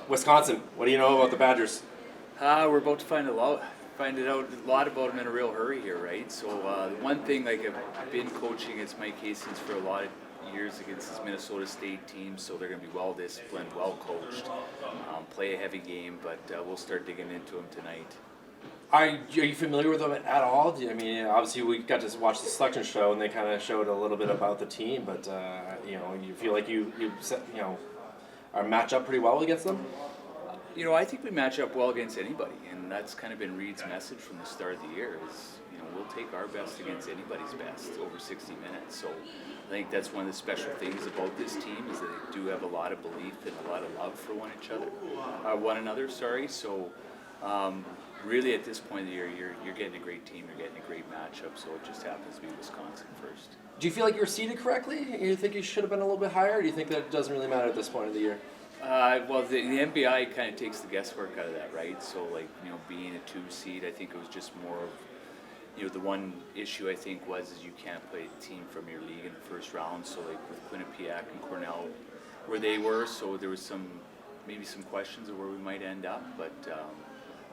Wisconsin, what do you know about the Badgers? We're about to find out a lot about them in a real hurry here, right? So the one thing, like I've been coaching against Mike Hastings for a lot of years against this Minnesota State team, so they're going to be well disciplined, well coached, play a heavy game, but we'll start digging into them tonight. Are you familiar with them at all? I mean, obviously we got to watch the selection show, and they kind of showed a little bit about the team. But you feel like you are match up pretty well against them. I think we match up well against anybody, and that's kind of been Reed's message from the start of the year. Is we'll take our best against anybody's best over 60 minutes. So I think that's one of the special things about this team is that they do have a lot of belief and a lot of love for one another. So. Really, at this point of the year, you're getting a great team, you're getting a great matchup, so it just happens to be Wisconsin first. Do you feel like you were seeded correctly? You think you should have been a little bit higher, or do you think that it doesn't really matter at this point of the year? Well, the NBI kind of takes the guesswork out of that, right? So, being a 2 seed, I think it was just more of, the one issue I think was is you can't play a team from your league in the first round. So, with Quinnipiac and Cornell, where they were, so there was maybe some questions of where we might end up, but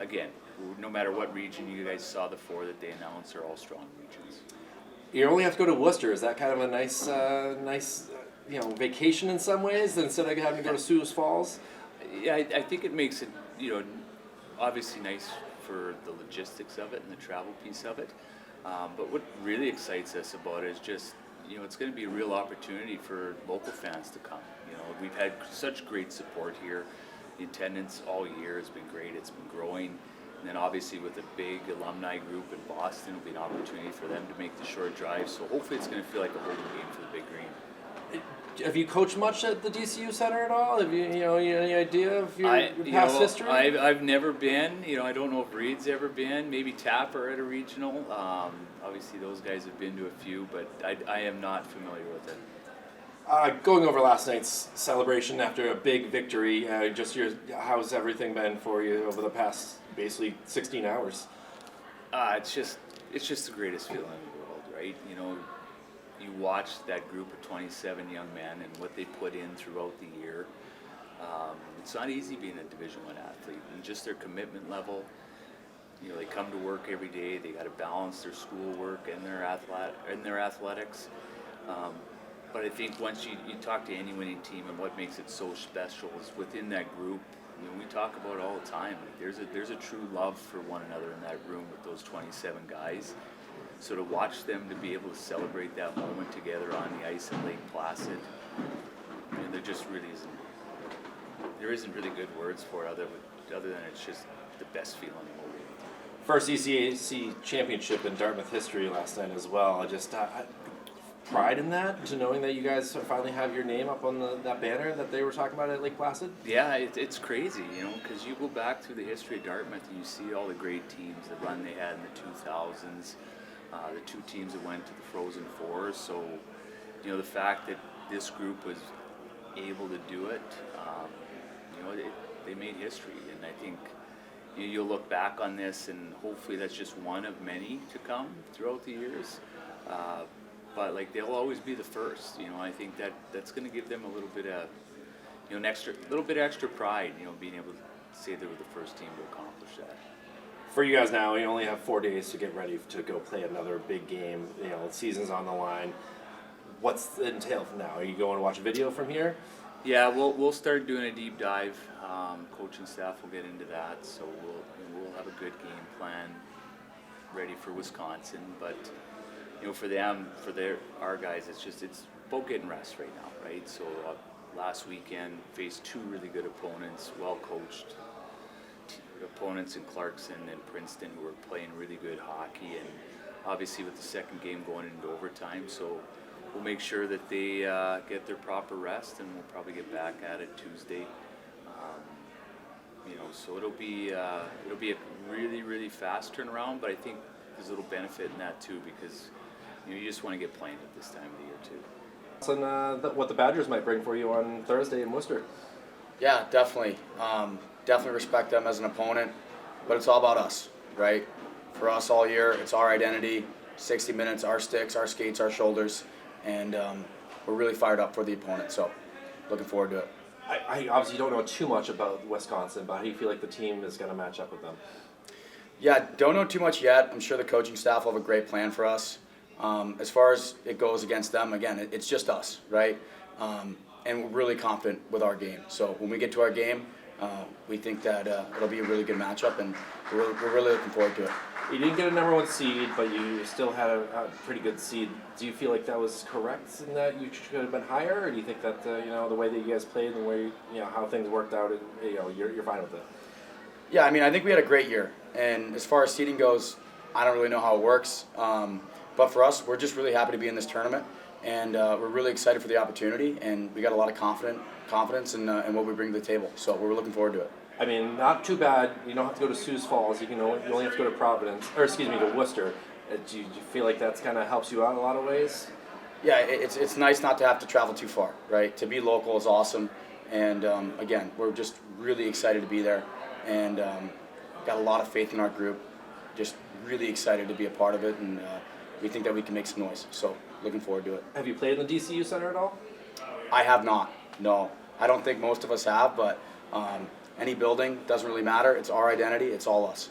again, no matter what region you guys saw, the 4 that they announced are all strong regions. You only have to go to Worcester. Is that kind of a nice vacation in some ways instead of having to go to Sioux Falls? Yeah, I think it makes it, obviously nice for the logistics of it and the travel piece of it. But what really excites us about it is just, it's going to be a real opportunity for local fans to come. We've had such great support here. The attendance all year has been great. It's been growing. And then obviously with a big alumni group in Boston, it'll be an opportunity for them to make the short drive. So hopefully it's going to feel like a home game for the Big Green. Have you coached much at the DCU Center at all? Have you any idea of your past history? I've never been. I don't know if Reed's ever been. Maybe Tapper at a regional. Obviously those guys have been to a few, but I am not familiar with it. Going over last night's celebration after a big victory, how's everything been for you over the past basically 16 hours? It's just the greatest feeling in the world, right? You watch that group of 27 young men and what they put in throughout the year. It's not easy being a Division I athlete, and just their commitment level. They come to work every day. They got to balance their schoolwork and their athletics. But I think once you talk to any winning team, and what makes it so special is within that group. We talk about it all the time. There's a true love for one another in that room with those 27 guys. So to watch them to be able to celebrate that moment together on the ice in Lake Placid, there just really isn't really good words for it other than it's just the best feeling in the world. First ECAC championship in Dartmouth history last night as well. Pride in that, to knowing that you guys finally have your name up on that banner that they were talking about at Lake Placid? Yeah, it's crazy, because you go back through the history of Dartmouth and you see all the great teams, the run they had in the 2000s, the 2 teams that went to the Frozen Fours. So, the fact that this group was able to do it, they made history. And I think you'll look back on this, and hopefully that's just one of many to come throughout the years. But they'll always be the first. I think that's going to give them a little bit of, extra pride. Being able to say they were the first team to accomplish that. For you guys now, you only have 4 days to get ready to go play another big game. The season's on the line. What's the entail from now? Are you going to watch a video from here? Yeah, we'll start doing a deep dive. Coaching staff will get into that, so we'll have a good game plan ready for Wisconsin, but. For them, our guys, it's about getting rest right now, right? So last weekend faced 2 really good opponents, well-coached opponents in Clarkson and Princeton who were playing really good hockey, and obviously with the second game going into overtime. So we'll make sure that they get their proper rest, and we'll probably get back at it Tuesday. So it'll be a really, really fast turnaround, but I think there's a little benefit in that too, because you just want to get playing at this time of the year too. And what the Badgers might bring for you on Thursday in Worcester. Yeah, definitely. Definitely respect them as an opponent, but it's all about us, right? For us all year, it's our identity, 60 minutes, our sticks, our skates, our shoulders, and we're really fired up for the opponent, so looking forward to it. I obviously don't know too much about Wisconsin, but how do you feel like the team is going to match up with them? Yeah, don't know too much yet. I'm sure the coaching staff will have a great plan for us. As far as it goes against them, again, it's just us, right? And we're really confident with our game. So when we get to our game, we think that it'll be a really good matchup, and we're really looking forward to it. You didn't get a number 1 seed, but you still had a pretty good seed. Do you feel like that was correct in that you should have been higher, or do you think that the way that you guys played and the way how things worked out, you're fine with it? Yeah, I mean, I think we had a great year, and as far as seeding goes, I don't really know how it works. But for us, we're just really happy to be in this tournament, and we're really excited for the opportunity, and we got a lot of confidence in what we bring to the table. So we're looking forward to it. I mean, not too bad. You don't have to go to Sioux Falls. You only have to go to to Worcester. Do you feel like that's kind of helps you out in a lot of ways? Yeah, it's nice not to have to travel too far, right? To be local is awesome, and again, we're just really excited to be there, and got a lot of faith in our group. Just really excited to be a part of it, and we think that we can make some noise. So looking forward to it. Have you played in the DCU Center at all? I have not. No, I don't think most of us have, but any building doesn't really matter. It's our identity. It's all us.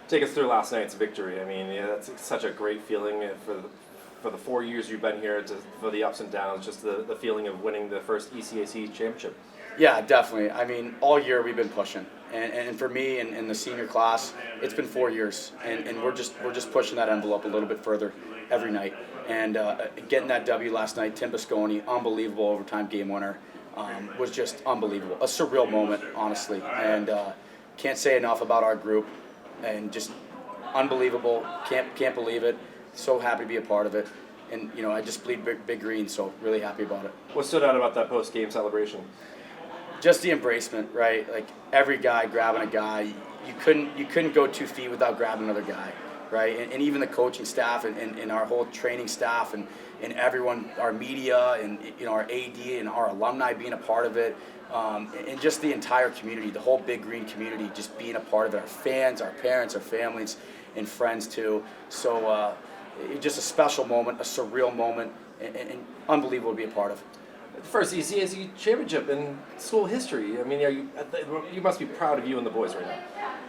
Take us through last night's victory. I mean, that's such a great feeling for the 4 years you've been here, for the ups and downs, just the feeling of winning the first ECAC championship. Yeah, definitely. I mean, all year we've been pushing, and for me and the senior class, it's been 4 years, and we're just pushing that envelope a little bit further every night. And getting that W last night, Tim Bisconi, unbelievable overtime game winner, was just unbelievable. A surreal moment, honestly, and can't say enough about our group, and just unbelievable. Can't believe it. So happy to be a part of it, and I just bleed big green, so really happy about it. What stood out about that post-game celebration? Just the embracement, right? Like every guy grabbing a guy. You couldn't go 2 feet without grabbing another guy, right? And even the coaching staff and our whole training staff and everyone, our media and our AD and our alumni being a part of it, and just the entire community, the whole Big Green community, just being a part of it. Our fans, our parents, our families, and friends too. So just a special moment, a surreal moment, and unbelievable to be a part of. The first ECAC championship in school history. I mean, you must be proud of you and the boys right now.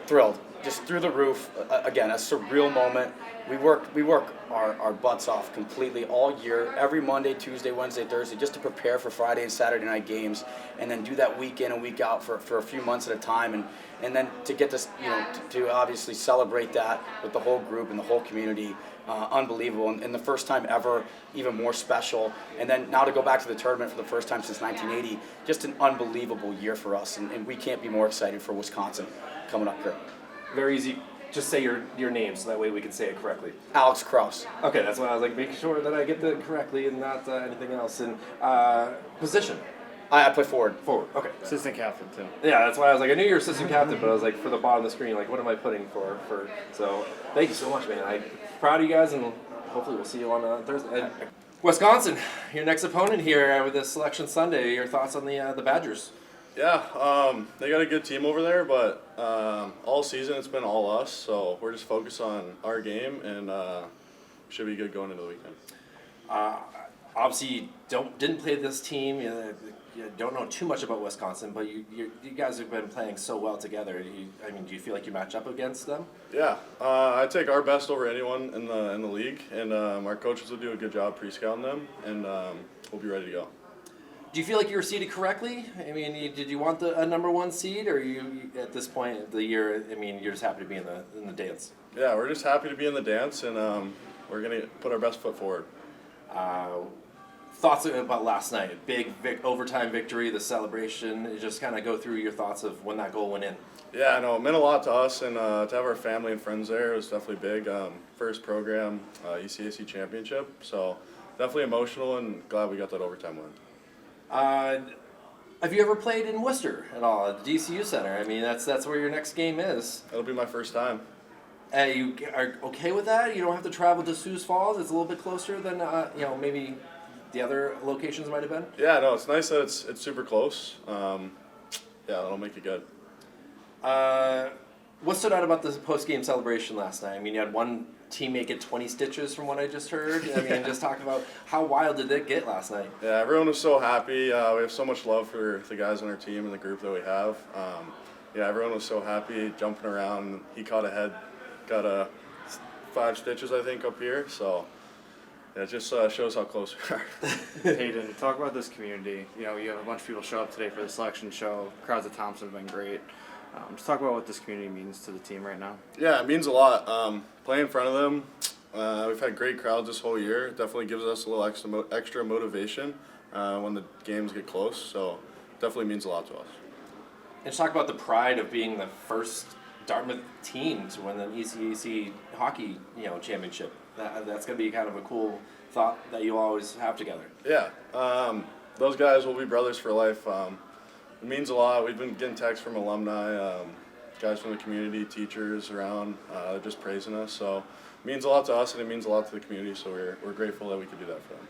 Thrilled, just through the roof. Again, a surreal moment. We work our butts off completely all year, every Monday, Tuesday, Wednesday, Thursday, just to prepare for Friday and Saturday night games, and then do that week in and week out for a few months at a time, and then to get this, to obviously celebrate that with the whole group and the whole community. Unbelievable, and the first time ever, even more special. And then now to go back to the tournament for the first time since 1980, just an unbelievable year for us, and we can't be more excited for Wisconsin coming up here. Very easy. Just say your name so that way we can say it correctly. Alex Krause. Okay, that's why I was like making sure that I get that correctly and not anything else. And position. I play forward. Forward. Okay. Assistant captain too. Yeah, that's why I was like, I knew you were assistant captain, but I was like, for the bottom of the screen, like, what am I putting for? So, thank you so much, man. I'm proud of you guys, and hopefully we'll see you on Thursday. And Wisconsin, your next opponent here with this Selection Sunday. Your thoughts on the Badgers? Yeah, they got a good team over there, but all season it's been all us, so we're just focused on our game, and should be good going into the weekend. Obviously, you didn't play this team. You don't know too much about Wisconsin, but you guys have been playing so well together. Do you feel like you match up against them? Yeah, I take our best over anyone in the league, and our coaches will do a good job pre-scouting them, and we'll be ready to go. Do you feel like you were seeded correctly? I mean, did you want a number 1 seed, or you at this point of the year? I mean, you're just happy to be in the dance. Yeah, we're just happy to be in the dance, and we're gonna put our best foot forward. Thoughts about last night? A big overtime victory, the celebration. Just kind of go through your thoughts of when that goal went in. Yeah, no, it meant a lot to us, and to have our family and friends there was definitely big. First program ECAC championship, so definitely emotional, and glad we got that overtime win. Have you ever played in Worcester at all, at the DCU Center? I mean, that's where your next game is. It'll be my first time. You are okay with that? You don't have to travel to Sioux Falls. It's a little bit closer than maybe the other locations might have been. Yeah, no, it's nice that it's super close. Yeah, that'll make it good. What stood out about the post-game celebration last night? I mean, you had one teammate get 20 stitches from what I just heard. I mean, just talk about how wild did it get last night? Yeah, everyone was so happy. We have so much love for the guys on our team and the group that we have. Yeah, everyone was so happy, jumping around. He caught a head, got 5 stitches, I think, up here. So yeah, it just shows how close we are. Hayden, talk about this community. You know, you have a bunch of people show up today for the selection show. Krause and Thompson have been great. Just talk about what this community means to the team right now. Yeah, it means a lot. Playing in front of them, we've had great crowds this whole year. It definitely gives us a little extra motivation when the games get close. So definitely means a lot to us. And just talk about the pride of being the first Dartmouth team to win the ECAC hockey, championship. That's going to be kind of a cool thought that you always have together. Yeah, those guys will be brothers for life. It means a lot. We've been getting texts from alumni, guys from the community, teachers around, just praising us. So it means a lot to us, and it means a lot to the community. So we're grateful that we could do that for them.